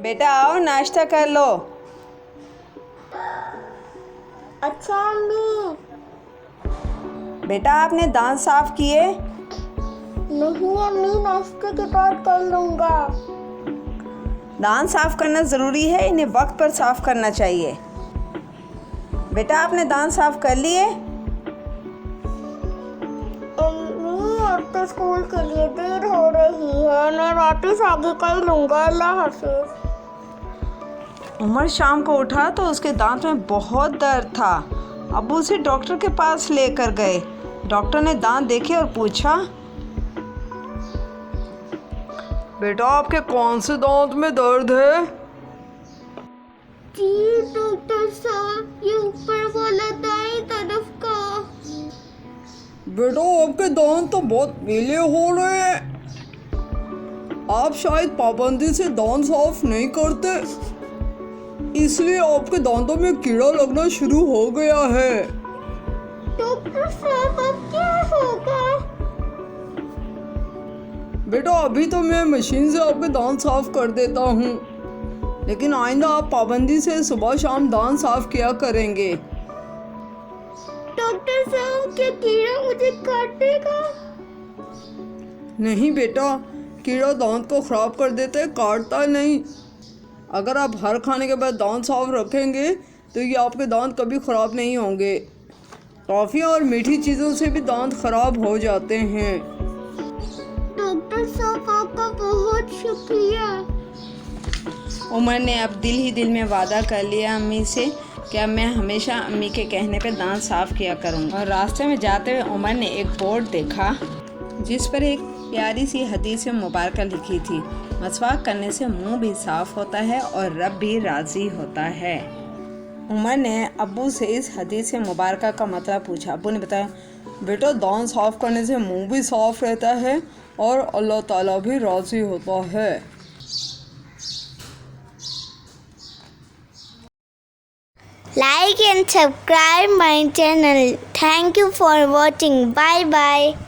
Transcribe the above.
बेटा आओ नाश्ता कर लो। अच्छा अम्मी। बेटा आपने दांत साफ किए? नहीं अम्मी, नाश्ते के बाद कर लूँगा। दांत साफ करना ज़रूरी है, इन्हें वक्त पर साफ करना चाहिए। बेटा आपने दांत साफ कर लिए? अम्मी अब तो स्कूल के लिए देर हो रही है, मैं वापस आगे कर लूँगा। अल्लाह हाफिज। उमर शाम को उठा तो उसके दांत में बहुत दर्द था। अब्बू उसे डॉक्टर के पास लेकर गए। डॉक्टर ने दांत देखे और पूछा, बेटा आपके कौन से दांत में दर्द है? जी डॉक्टर साहब, ये ऊपर वाला दाएं तरफ का। बेटा आपके दांत तो बहुत पीले हो रहे हैं। आप शायद पाबंदी से दांत साफ नहीं करते, इसलिए आपके दांतों में कीड़ा लगना शुरू हो गया है। डॉक्टर साहब अब क्या होगा? बेटा अभी तो मैं मशीन से आपके दांत साफ कर देता हूँ, लेकिन आइंदा आप पाबंदी से सुबह शाम दांत साफ किया करेंगे। डॉक्टर साहब क्या कीड़ा मुझे काटेगा? नहीं बेटा, कीड़ा दांत को ख़राब कर देता है, काटता नहीं। अगर आप हर खाने के बाद दांत साफ रखेंगे तो ये आपके दांत कभी ख़राब नहीं होंगे। टॉफ़ियाँ और मीठी चीज़ों से भी दांत ख़राब हो जाते हैं। डॉक्टर साहब आपका बहुत शुक्रिया। उमर ने अब दिल ही दिल में वादा कर लिया अम्मी से कि अब मैं हमेशा अम्मी के कहने पर दांत साफ किया करूँगा। और रास्ते में जाते हुए उमर ने एक बोर्ड देखा जिस पर एक प्यारी सी हदीस मुबारक लिखी थी, मसवाक करने से मुंह भी साफ होता है और रब भी राज़ी होता है। उमर ने अब्बू से इस हदीस मुबारक का मतलब पूछा। अब्बू ने बताया, बेटा दांत साफ करने से मुंह भी साफ रहता है और अल्लाह ताला भी राज़ी होता है। Like and subscribe my channel. Thank you for watching. Bye bye.